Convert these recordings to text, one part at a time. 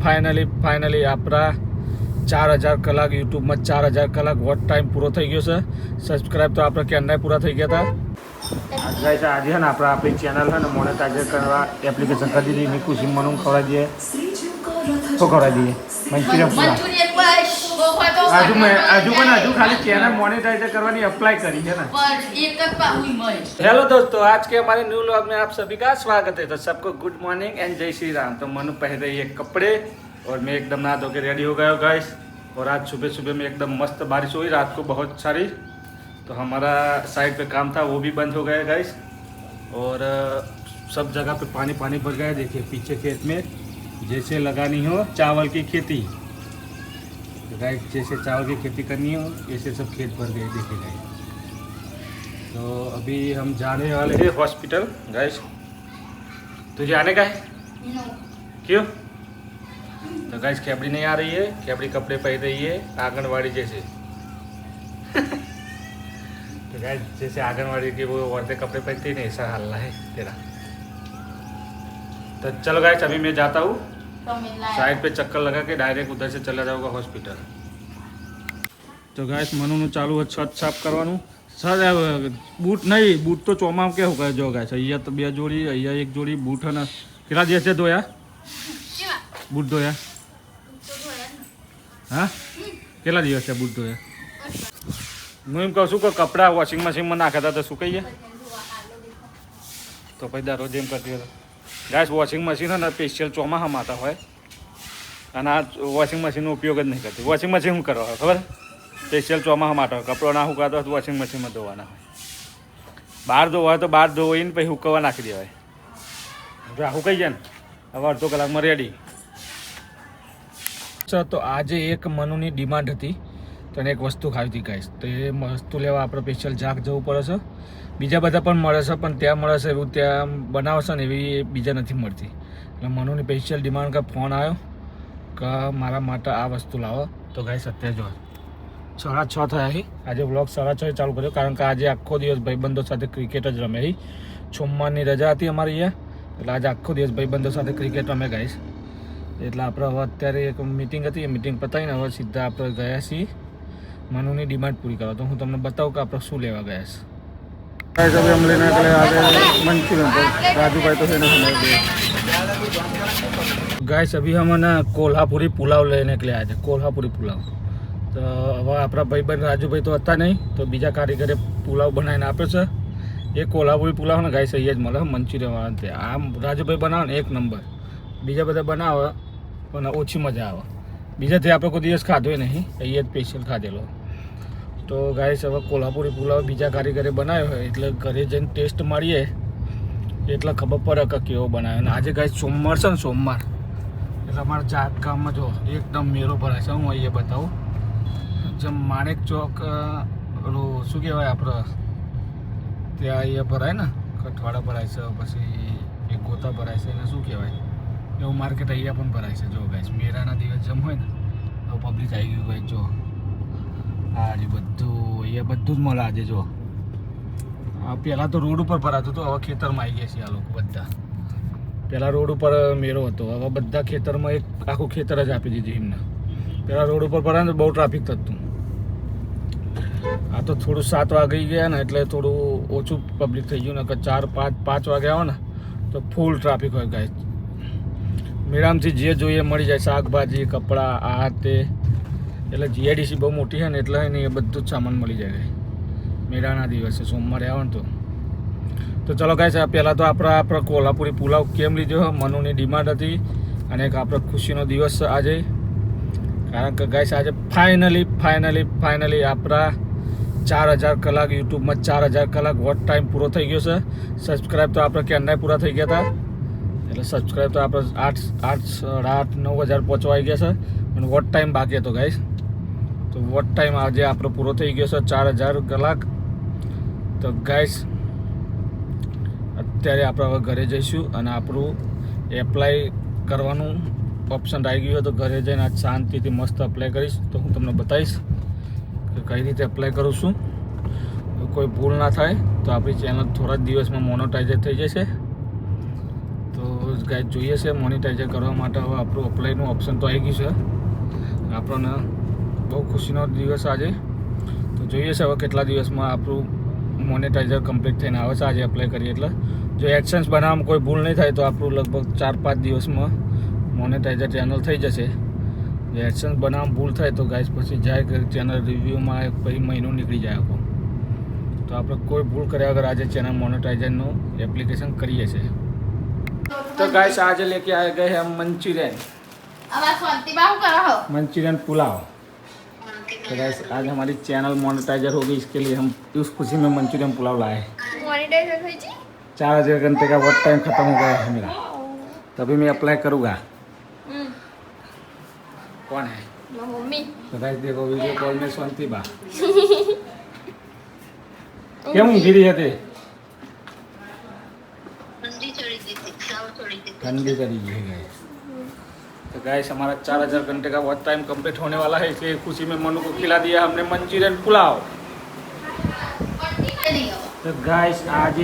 Finally આપણા 4000 કલાક યુટ્યુબમાં 4000 કલાક વોચ ટાઈમ પૂરો થઈ ગયો છે. સબસ્ક્રાઈબ તો આપણે ક્યારના પૂરા થઈ ગયા હતા. આજે છે ને આપણે આપણી ચેનલ છે ને મોનેટાઇઝર કરવા એપ્લિકેશન કરી દીધી. એની ખુશી મનું ખવડાવી દઈએ. શું ખવડાવી દઈએ? મંચુરિયન હજુ ખાલી ચેનલ મોનેટાइजर करवानी अप्लाई करी है ना. हेलो दोस्तों, आज के हमारे न्यू व्लॉग में आप सभी का स्वागत है. तो सबको गुड मॉर्निंग एंड जय श्री राम. तो मनु पहन रही है कपड़े और मैं एकदम नहा धो के रेडी हो गया हूँ गाइस. और आज सुबह में एकदम मस्त बारिश हुई रात को बहुत सारी. तो हमारा साइड पे काम था वो भी बंद हो गया गाइस. और सब जगह पे पानी भर गया. देखिए पीछे खेत में जैसे लगानी हो चावल की खेती, गाइस जैसे चावल की खेती करनी हो ऐसे सब खेत भर गए. देखिए गाइस, तो अभी हम जाने वाले हैं हॉस्पिटल गाइस. तुझे आने का है? क्यों? तो गाइस कैबड़ी नहीं आ रही है. कैबड़ी कपड़े पहन रही है आंगनवाड़ी जैसे. तो गाइस जैसे आंगनवाड़ी की वो औरतें कपड़े पहनती है ना, ऐसा हल्ला है तेरा. तो चलो गाइस अभी मैं जाता हूँ साइड पे चक्कर लगा के डायरेक्ट उधर से चला जाऊंगा हॉस्पिटल. तो गाइस મનુનું ચાલુ છે છત સાફ કરવાનું. સર બૂટ નહીં, બૂટ તો ચોમામાં કેવું કરે જો ગાઈસ. અહીંયા તો 2 જોડી, અહીંયા 1 જોડી બૂટ. અને કેટલા દિવસે ધોયા બૂટ? ધોયા હા? કેટલા દિવસે બૂટ ધોયા? હું એમ કહું છું કે કપડાં વોશિંગ મશીનમાં નાખ્યા હતા તો સુકાઈ ગયા. તો પછી દરરોજ એમ કરતી હતા ગાઈસ. વોશિંગ મશીન है ना स्पेशल ચોમાસામાં आता હોય અને આ વોશિંગ મશીનનો ઉપયોગ જ નહીં કરતી. વોશિંગ મશીન શું કરવા હોય ખબર? સ્પેશિયલ ચોમાસા માટે કપડો ના સુકાતો હોય તો વોશિંગ મશીનમાં ધોવાના હોય. બહાર ધોવા હોય તો બહાર ધોઈને પછી સુકવવા નાખી દેવાય. જો આ સુકાઈ જાય ને હવે અડધો કલાકમાં રેડી. તો આજે એક મનુની ડિમાન્ડ હતી તો એને એક વસ્તુ ખાવી હતી ગાઈસ. તો એ વસ્તુ લેવા આપણે સ્પેશિયલ જાગ જવું પડે છે. બીજા બધા પણ મળે છે પણ ત્યાં મળે છે એવું ત્યાં બનાવશે ને એવી બીજા નથી મળતી. એટલે મનુની સ્પેશિયલ ડિમાન્ડ કે ફોન આવ્યો કે મારા માટે આ વસ્તુ લાવો. તો ગાઈસ અત્યારે જો 6:30 થયા છે. આજે વ્લોગ 6:30 ચાલુ કર્યો કારણ કે આજે આખો દિવસ ભાઈબંધો સાથે ક્રિકેટ જ રમે. સોમવારની રજા હતી અમારી અહીંયા, એટલે આજે આખો દિવસ ભાઈબંધો સાથે ક્રિકેટ રમે ગાઈસ. એટલે આપણે હવે અત્યારે એક મિટિંગ હતી, એ મિટિંગ પતાવીને હવે સીધા આપણે ગયા છીએ મનુની ડિમાન્ડ પૂરી કરવા. તો હું તમને બતાવું કે આપણે શું લેવા ગયા છે. अभी हम लेने के लिए आ गए मंचूरियन. तो राजू भाई तो है ना गाइस. अभी हम ना कोल्हापुरी पुलाव लेने के लिए आए थे. कोल्हापुरी पुलाव. तो હવે આપણા ભાઈબંધ રાજુભાઈ તો હતા નહીં, તો બીજા કારીગરે પુલાવ બનાવીને આપ્યો છે. એ કોલ્હાપુરી પુલાવ ને ગાઈસ અહીંયા જ મળે મંચુરિયન વાળા. તે આમ રાજુભાઈ બનાવે ને એક નંબર. બીજા બધા બનાવે પણ ઓછી મજા આવે. બીજાથી આપણે કોઈ દિવસ ખાધો નહીં, અહીંયા જ સ્પેશિયલ ખાધેલો. તો ગાઈસ હવે કોલ્હાપુરી પુલાવ બીજા કારીગરે બનાવ્યો હોય એટલે ઘરે જઈને ટેસ્ટ મારીએ એટલે ખબર પડે કે કેવો બનાવ્યો. અને આજે ગાઈસ સોમવાર છે ને, સોમવાર એટલે અમારા ચાર ગામમાં જો એકદમ મેળો ભરાય છે. હું અહીંયા બતાવું. જેમ માણેક ચોક ઓલું શું કહેવાય આપણે ત્યાં અહીંયા ભરાય ને, કઠવાડા ભરાય છે, પછી એક ગોતા ભરાય છે, એને શું કહેવાય એવું માર્કેટ અહીંયા પણ ભરાય છે. જો ગાઈસ મેળાના દિવસ જેમ હોય ને તો પબ્લિક આવી ગયું ગાઈસ. જો આજે બધું અહીંયા બધું જ મળે આજે. જો પહેલાં તો રોડ ઉપર ભરાતું હતું, હવે ખેતરમાં આવી ગયા છે આ લોકો બધા. પહેલાં રોડ ઉપર મેળો હતો, હવે બધા ખેતરમાં એક આખું ખેતર જ આપી દીધું એમને. પહેલાં રોડ ઉપર ભરાય તો બહુ ટ્રાફિક થતું. આ તો થોડું 7 વાગી ગયા ને એટલે થોડું ઓછું પબ્લિક થઈ ગયું. ને કે 4, 5 વાગે આવો ને તો ફૂલ ટ્રાફિક હોય ગાઈસ. મેળામાંથી જે જોઈએ મળી જાય, શાકભાજી, કપડાં, આ તે. એટલે જીઆઈડીસી બહુ મોટી છે ને એટલે એને એ બધું જ સામાન મળી જાય મેળાના દિવસે સોમવારે આવે ને તો ચલો ગાઈસ. પહેલાં તો આપણે કોલ્હાપુરી પુલાવ કેમ લીધો? મનુની ડિમાન્ડ હતી અને એક આપણે ખુશીનો દિવસ છે આજે. કારણ કે ગાઈસ આજે ફાઇનલી આપણા 4000 કલાક યુટ્યુબમાં 4000 કલાક વોચ ટાઈમ પૂરો થઈ ગયો છે. સબસ્ક્રાઈબ તો આપણે ક્યારના પૂરા થઈ ગયા હતા. એટલે સબસ્ક્રાઈબ તો આપણે 8,000 પહોંચવા આવી ગયા છે અને વોચ ટાઈમ બાકી હતો ગાઈસ. તો વોચ ટાઈમ આજે આપણો પૂરો થઈ ગયો છે 4000 કલાક. તો ગાઈસ અત્યારે આપણે હવે ઘરે જઈશું અને આપણું એપ્લાય કરવાનું ઓપ્શન આવી ગયું. તો ઘરે જઈને આજ શાંતિથી મસ્ત એપ્લાય કરીશ. તો હું તમને બતાવીશ કે કઈ રીતે એપ્લાય કરું છું. કોઈ ભૂલ ના થાય તો આપણી ચેનલ થોડા જ દિવસમાં મોનેટાઇઝર થઈ જશે. તો ગાઈસ જોઈએ છે મોનેટાઈઝર કરવા માટે હવે આપણું અપ્લાયનું ઓપ્શન તો આવી ગયું છે આપણને બહુ ખુશીનો દિવસ આજે તો જોઈએ છે હવે કેટલા દિવસમાં આપણું મોનેટાઈઝર કમ્પ્લીટ થઈને આવે છે આજે એપ્લાય કરીએ એટલે જો એડસન્સ બનાવવામાં કોઈ ભૂલ નહીં થાય તો આપણું લગભગ 4-5 દિવસમાં મોનેટાઈઝર ચેનલ થઈ જશે જો એડસન્સ બનાવવામાં ભૂલ થાય તો ગાઈસ પછી જાય કે ચેનલ રિવ્યૂમાં પછી મહિનો નીકળી જાય આખો તો આપણે કોઈ ભૂલ કર્યા વગર આજે ચેનલ મોનેટાઈઝરનું એપ્લિકેશન કરીએ છીએ तो गाइस आज लेके आए गए हैं हम मंचूरियन पुलाव तो गाइस आज हमारी चैनल मोनेटाइजर होगी इसके लिए हम उस खुशी में मंचूरियन पुलाव लाए मोनेटाइजर हुई जी 4 घंटे का वर्क टाइम खत्म हो गया है मेरा तभी मैं अप्लाई करूँगा कौन है मम्मी तो गाइस देखो वीडियो कॉल में शांति बा क्यों गिरी है ठंडी करी है गाइस तो गाइस हमारा 4000 घंटे का वर्क टाइम कंप्लीट होने वाला है इसलिए खुशी में मनु को खिला दिया हमने मंचूरियन पुलाव तो गाइस आज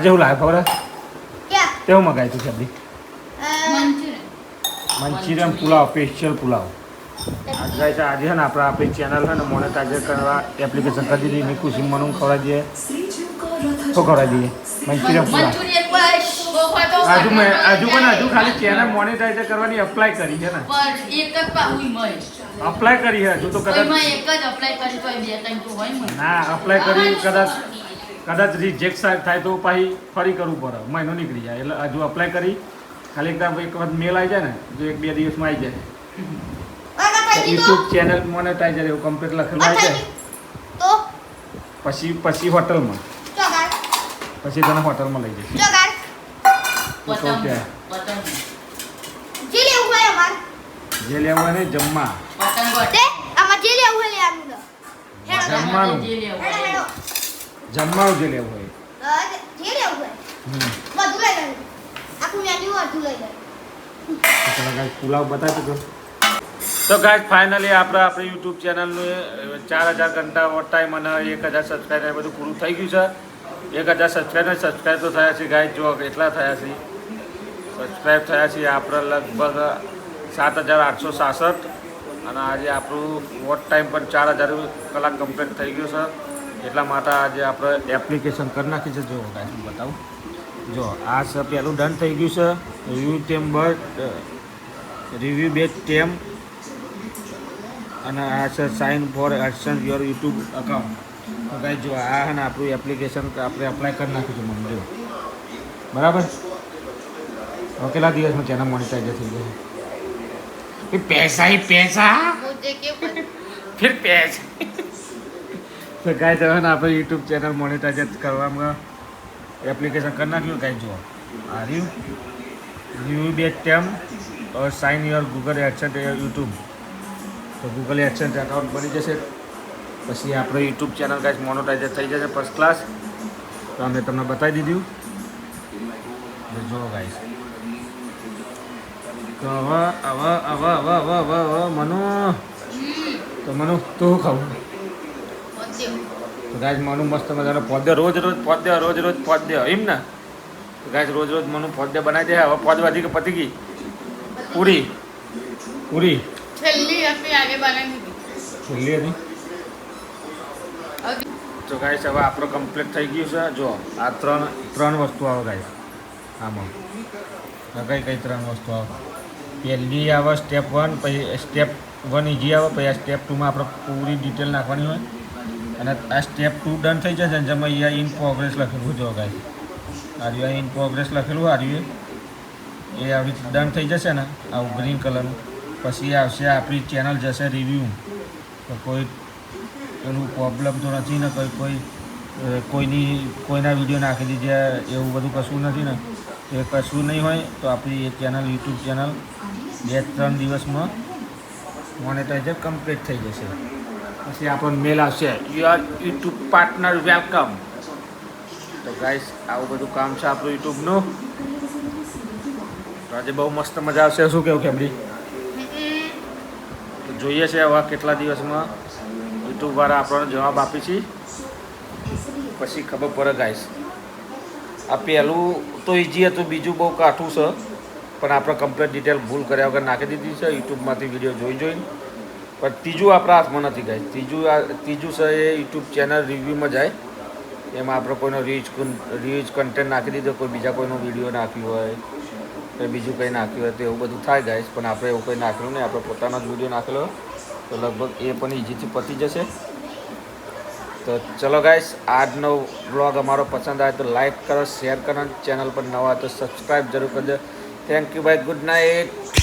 हो लाया खबर क्या क्यों मंगाई थी सब्जी मंचूरियन पुलाव स्पेशल पुलाव आज गाइस आज है ना अपनी चैनल है ना मोनेटाइजर करवा एप्लीकेशन कर दी थी खुशी मनु खवड़ा दिए तो खवड़ा दिए मंचूरियन पुलाव આજુ ખાલી ચેનલ મોનેટાઈઝર કરવાની અપ્લાય કરી છે ને પણ એક જ પાઉઈ મય અપ્લાય કરી છે હજુ તો કદાચ કોઈમાં એક જ અપ્લાય કરી તો બે ત્રણ તો હોય મય ના અપ્લાય કરી કદાચ રિજેક્ટ થાય તો પછી ફરી કરવું પડે મહિનો નીકળી જાય એટલે હજુ અપ્લાય કરી ખાલી એક વખત મેલ આવી જાય ને જો 1-2 દિવસમાં આવી જાય યુટ્યુબ ચેનલ મોનેટાઈઝર એવું કમ્પ્લીટ લખેલું આવી જાય तो પછી હોટલમાં ચોગાર પછી તને હોટલમાં લઈ જશે ચોગાર પતંગ क्या? પતંગ જે લેવું હોય અમાર જે લેવું હોય ને જમવા પતંગ તે અમાર જે લેવું હોય લે આનું તો હેડો જમવાનું જે લેવું હેડો હોય. હેડો જમવાનું જે લેવું હોય જે લેવું હોય હમ. બધું લઈ લેવું આખું મેન્યુ બધું લઈ લેવું તો પેલા ગાઈસ પુલાવ બતાવી દો તો ગાઈસ ફાઇનલી આપણી યુટ્યુબ ચેનલનું 4000 ઘંટા વોટ ટાઈમ અને 1000 સબસ્ક્રાઈબર બધું પૂરું થઈ ગયું છે 1000 સબસ્ક્રાઈબ તો થયા છે ગાઈસ જો કેટલા થયા છે સબસ્ક્રાઈબ થયા છે આપણે લગભગ 7866 અને આજે આપણું વોટ ટાઈમ પણ 4000 કલાક કમ્પ્લીટ થઈ ગયો છે એટલા માટે આજે આપણે એપ્લિકેશન કરી નાખી છે જો ગાઈસ હું બતાવું જો આ છે પહેલું ડન થઈ ગયું છે રિવ્યુ બેચ ટેમ અને આ છે sign for AdSense your YouTube account તો ગાઈસ જો આ છે ને આપણું એપ્લિકેશન આપણે અપ્લાય કરી નાખ્યું છે મને જો બરાબર હવે કેટલા દિવસમાં ચેનલ મોનેટાઈઝર થઈ જશે पैसा ही पैसा મુજે કે फिर पैसा तो गाइस जो है ना આપણે YouTube ચેનલ મોનેટાઈઝર કરવામાં એપ્લિકેશન કરી નાખ્યું ગાઈસ જો આ રિવ્યુ બેચ ટેમ और sign your Google AdSense YouTube તો ગૂગલ એડસેન્સ એકાઉન્ટ બની જશે પછી આપણે યુટ્યુબ ચેનલ ગાઈસ મોનેટાઈઝર થઈ જશે ફર્સ્ટ ક્લાસ તો અમે તમને બતાવી દીધું જો ગાઈસ તો હવે મનુ તો મનુ તું ખાવું તો ગાઈસ મનુ મસ્ત મજાનો પોદે રોજ પોદે એમ ને તો ગાઈસ રોજ મનુ પોદે બનાવી દે હવે પોદ વધી કે પતી ગઈ પૂરી છેલ્લી આપણી આગે બનાવી છેલ્લી હતી તો ગાઈસ હવે આપણો કમ્પ્લીટ થઈ ગયું છે જો આ ત્રણ વસ્તુ આવે ગાઈસ આમાં કઈ 3 વસ્તુ આવે પહેલી આવે સ્ટેપ 1 પછી સ્ટેપ 1 ઈઝી આવે પછી આ સ્ટેપ 2 માં આપણે પૂરી ડિટેલ નાખવાની હોય અને આ સ્ટેપ 2 ડન થઈ જશે ને જેમાં અહીંયા ઇન પ્રોગ્રેસ લખેલું જો ગાઈસ આ ઇન પ્રોગ્રેસ લખેલું એ આવી ડન થઈ જશે ને આવું ગ્રીન કલરનું પછી આવશે આપણી ચેનલ જશે રિવ્યૂ તો કોઈ એનું પ્રોબ્લેમ તો નથી ને કોઈના વિડીયો નાખી દીધે એવું બધું કશું નથી ને એ કશું નહીં હોય તો આપણી એ ચેનલ યુટ્યુબ ચેનલ 2-3 દિવસમાં મોનેટાઈઝર કમ્પ્લીટ થઈ જશે પછી આપણને મેલ આવશે યુઆર યુટ્યુબ પાર્ટનર વેલકમ તો ગાઈસ આવું બધું કામ છે આપણું યુટ્યુબનું તો આજે બહુ મસ્ત મજા આવશે શું કેવું કેમરી તો જોઈએ છે હવે કેટલા દિવસમાં યુટ્યુબવાળા આપણને જવાબ આપી છે પછી ખબર પડે ગાઈસ આ પહેલું તો ઇઝી હતું, બીજું બહુ કાઠું છે, પણ આપણે કમ્પ્લીટ ડિટેલ ભૂલ કર્યા વગર નાખી દીધી છે યુટ્યુબમાંથી વિડીયો જોઈને. પણ ત્રીજું આપણા હાથમાં નથી ગાય. ત્રીજું છે એ યુટ્યુબ ચેનલ રિવ્યૂમાં જાય, એમાં આપણે કોઈનો રિવ્યુઝ કન્ટેન્ટ નાખી દીધો, કોઈ બીજા કોઈનો વિડીયો નાખ્યું હોય કે બીજું કંઈ નાખ્યું હોય તો એવું બધું થાય ગાઈસ. પણ આપણે એવું કંઈ નાખેલું નહીં, આપણે પોતાનો જ વિડીયો નાખેલો, તો લગભગ એ પણ ઇઝીથી પતી જશે. તો ચલો ગાઈસ, આજનો વ્લોગ અમારો પસંદ આવે તો લાઈક કરો, શેર કરો, ચેનલ પર નવા તો સબસ્ક્રાઈબ જરૂર કરજો. થેન્ક યુ ભાઈ, ગુડ નાઇટ.